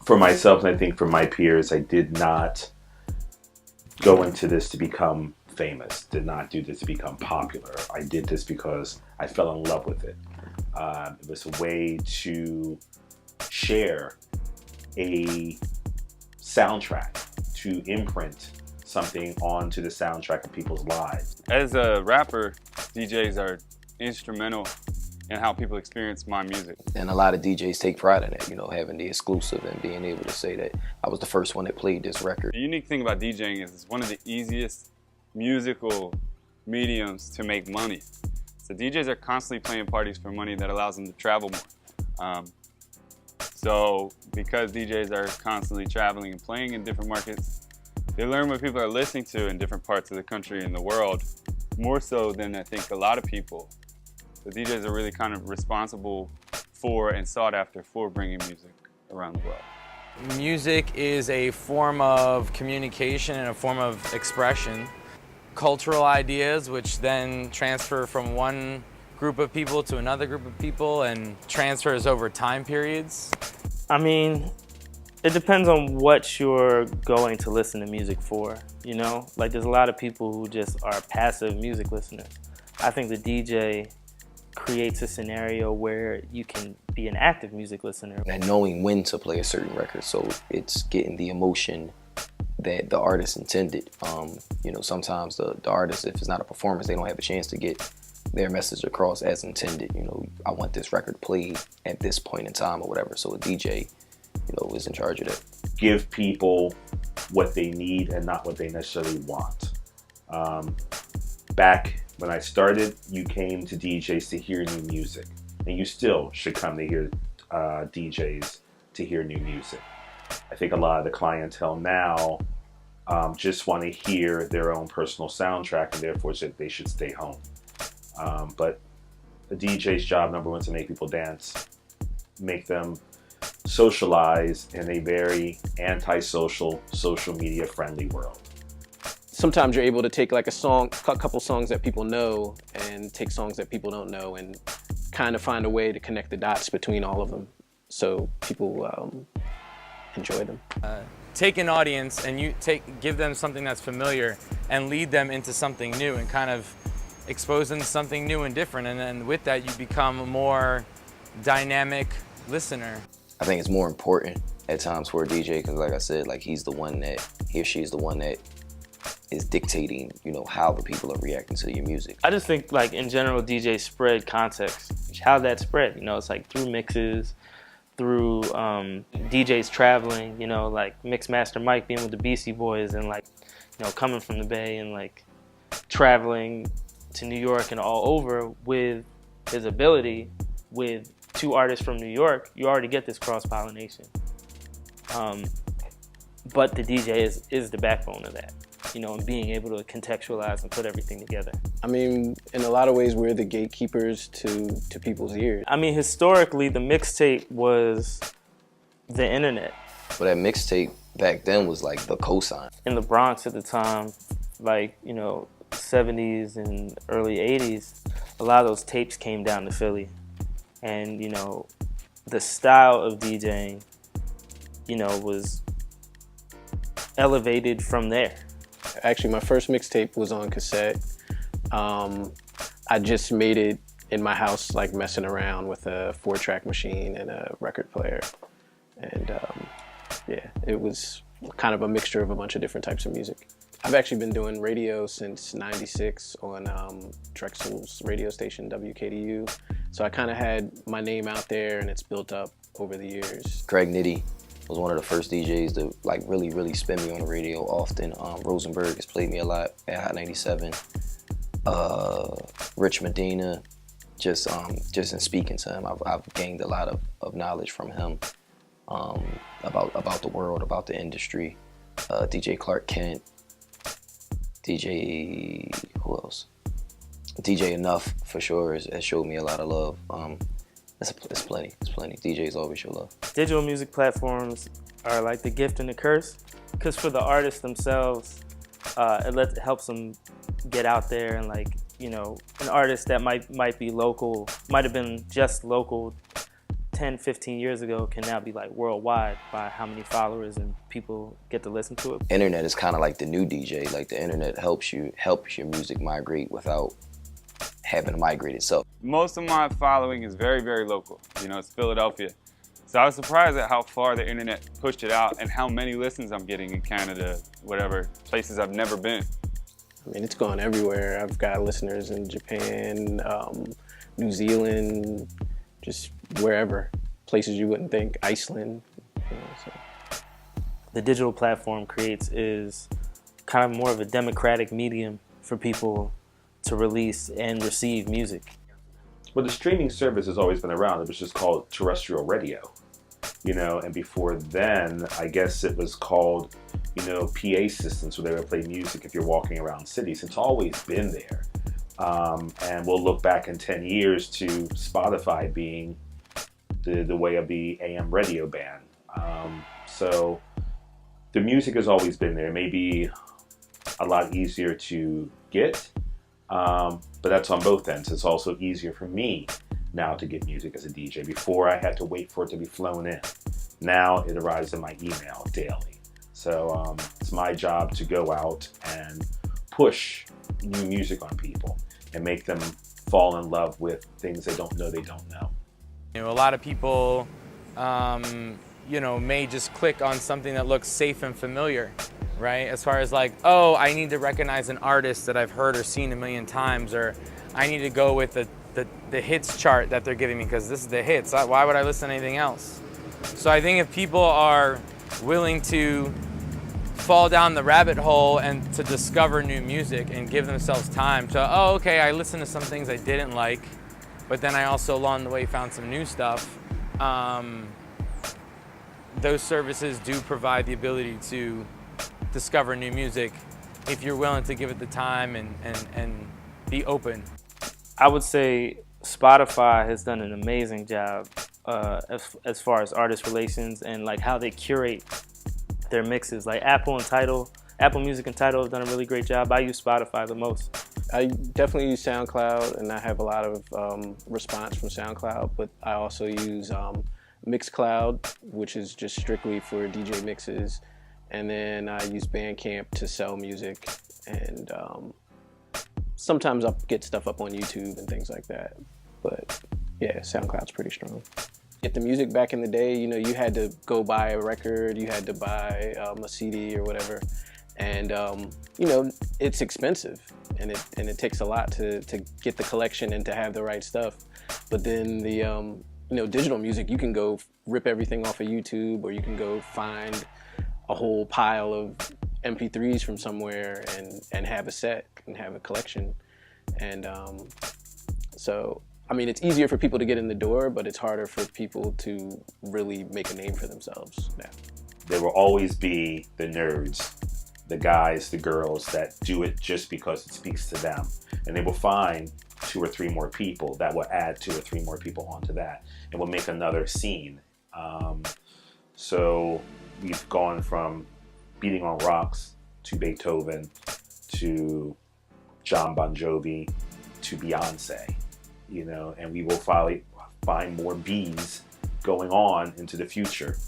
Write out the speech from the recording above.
for myself, and I think for my peers, I did not go into this to become famous, did not do this to become popular. I did this because I fell in love with it. It was a way to share a soundtrack, to imprint something onto the soundtrack of people's lives. As a rapper, DJs are instrumental in how people experience my music. And a lot of DJs take pride in that, you know, having the exclusive and being able to say that I was the first one that played this record. The unique thing about DJing is it's one of the easiest musical mediums to make money. So DJs are constantly playing parties for money that allows them to travel more. So because DJs are constantly traveling and playing in different markets, they learn what people are listening to in different parts of the country and the world, more so than I think a lot of people. So DJs are really kind of responsible for and sought after for bringing music around the world. Music is a form of communication and a form of expression. Cultural ideas, which then transfer from one group of people to another group of people and transfers over time periods. I mean, it depends on what you're going to listen to music for, you know? Like, there's a lot of people who just are passive music listeners. I think the DJ creates a scenario where you can be an active music listener. And knowing when to play a certain record, so it's getting the emotion that the artist intended. You know, sometimes the artist, if it's not a performance, they don't have a chance to get their message across as intended. You know, I want this record played at this point in time or whatever. So a DJ, you know, is in charge of that. Give people what they need and not what they necessarily want. Back when I started, you came to DJs to hear new music, and you still should come to hear DJs to hear new music. I think a lot of the clientele now just want to hear their own personal soundtrack, and therefore they should stay home. But the DJ's job number one is to make people dance, make them socialize in a very antisocial, social media friendly world. Sometimes you're able to take like a couple songs that people know and take songs that people don't know and kind of find a way to connect the dots between all of them so people enjoy them. Take an audience and give them something that's familiar and lead them into something new and kind of expose them to something new and different, and then with that you become a more dynamic listener. I think it's more important at times for a DJ because, like I said, like he or she is the one that is dictating, you know, how the people are reacting to your music. I just think, like, in general, DJs spread context. How that spread, you know, it's like through mixes, through DJs traveling, you know, like Mixmaster Mike being with the Beastie Boys and, like, you know, coming from the Bay and, like, traveling to New York and all over with his ability with two artists from New York. You already get this cross-pollination. But the DJ is the backbone of that, you know, and being able to contextualize and put everything together. I mean, in a lot of ways, we're the gatekeepers to people's ears. I mean, historically, the mixtape was the internet. But that mixtape back then was like the cosign. In the Bronx at the time, like, you know, 70s and early 80s, a lot of those tapes came down to Philly. And, you know, the style of DJing, you know, was elevated from there. Actually, my first mixtape was on cassette. I just made it in my house, like messing around with a 4-track machine and a record player. And yeah, it was kind of a mixture of a bunch of different types of music. I've actually been doing radio since '96 on Drexel's radio station, WKDU. So I kind of had my name out there and it's built up over the years. Craig Nitty was one of the first DJs to like really spin me on the radio often. Rosenberg has played me a lot at Hot 97. Rich Medina, just in speaking to him, I've gained a lot of knowledge from him about the world, about the industry. DJ Clark Kent, DJ, who else? DJ Enough, for sure, has showed me a lot of love. It's plenty. DJs always show love. Digital music platforms are like the gift and the curse, because for the artists themselves, it helps them get out there and, like, you know, an artist that might be local, might have been just local 10, 15 years ago can now be like worldwide by how many followers and people get to listen to it. Internet is kind of like the new DJ. Like the internet helps your music migrate without having to migrate itself. Most of my following is very, very local. You know, it's Philadelphia. So I was surprised at how far the internet pushed it out and how many listens I'm getting in Canada, whatever, places I've never been. I mean, it's gone everywhere. I've got listeners in Japan, New Zealand, just wherever, places you wouldn't think, Iceland. You know, so. The digital platform creates is kind of more of a democratic medium for people to release and receive music. Well, the streaming service has always been around. It was just called terrestrial radio, you know, and before then, I guess it was called, you know, PA systems where they would play music if you're walking around cities. It's always been there. And we'll look back in 10 years to Spotify being the way of the AM radio ban. So the music has always been there. It may be a lot easier to get, but that's on both ends. It's also easier for me now to get music as a DJ. Before I had to wait for it to be flown in. Now it arrives in my email daily. So it's my job to go out and push new music on people and make them fall in love with things they don't know. You know, a lot of people, you know, may just click on something that looks safe and familiar, right? As far as like, oh, I need to recognize an artist that I've heard or seen a million times, or I need to go with the hits chart that they're giving me because this is the hits. Why would I listen to anything else? So I think if people are willing to fall down the rabbit hole and to discover new music and give themselves time to, oh, okay, I listened to some things I didn't like, but then I also along the way found some new stuff. Those services do provide the ability to discover new music if you're willing to give it the time and be open. I would say Spotify has done an amazing job as far as artist relations and like how they curate their mixes. Like Apple Music and Tidal have done a really great job. I use Spotify the most. I definitely use SoundCloud, and I have a lot of response from SoundCloud, but I also use Mixcloud, which is just strictly for DJ mixes, and then I use Bandcamp to sell music, and sometimes I'll get stuff up on YouTube and things like that. But yeah, SoundCloud's pretty strong. Get the music back in the day, you know, you had to go buy a record, you had to buy a CD or whatever, and you know, it's expensive, and it takes a lot to get the collection and to have the right stuff. But then the you know, digital music, you can go rip everything off of YouTube, or you can go find a whole pile of MP3s from somewhere and have a set and have a collection, and so. I mean, it's easier for people to get in the door, but it's harder for people to really make a name for themselves now. There will always be the nerds, the guys, the girls that do it just because it speaks to them. And they will find 2 or 3 more people that will add 2 or 3 more people onto that and will make another scene. So we've gone from Beating on Rocks to Beethoven to John Bon Jovi to Beyonce. You know, and we will finally find more B's going on into the future.